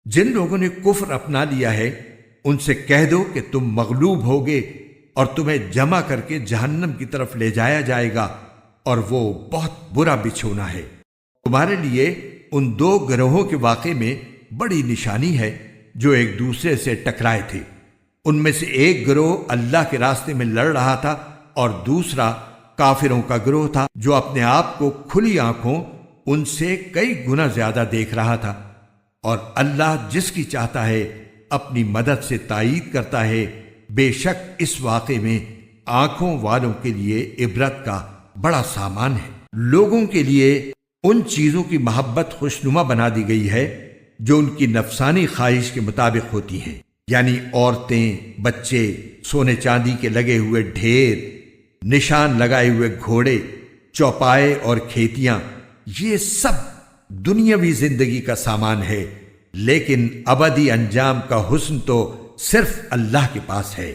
جن لوگوں نے کفر اپنا لیا ہے ان سے کہہ دو کہ تم مغلوب ہوگے اور تمہیں جمع کر کے جہنم کی طرف لے جایا جائے گا، اور وہ بہت برا بچھونا ہے۔ تمہارے لیے ان دو گروہوں کے واقعے میں بڑی نشانی ہے جو ایک دوسرے سے ٹکرائے تھے۔ ان میں سے ایک گروہ اللہ کے راستے میں لڑ رہا تھا اور دوسرا کافروں کا گروہ تھا جو اپنے آپ کو کھلی آنکھوں ان سے کئی گنا زیادہ دیکھ رہا تھا، اور اللہ جس کی چاہتا ہے اپنی مدد سے تائید کرتا ہے۔ بے شک اس واقعے میں آنکھوں والوں کے لیے عبرت کا بڑا سامان ہے۔ لوگوں کے لیے ان چیزوں کی محبت خوشنما بنا دی گئی ہے جو ان کی نفسانی خواہش کے مطابق ہوتی ہیں، یعنی عورتیں، بچے، سونے چاندی کے لگے ہوئے ڈھیر، نشان لگائے ہوئے گھوڑے، چوپائے اور کھیتیاں، یہ سب دنیاوی زندگی کا سامان ہے، لیکن ابدی انجام کا حسن تو صرف اللہ کے پاس ہے۔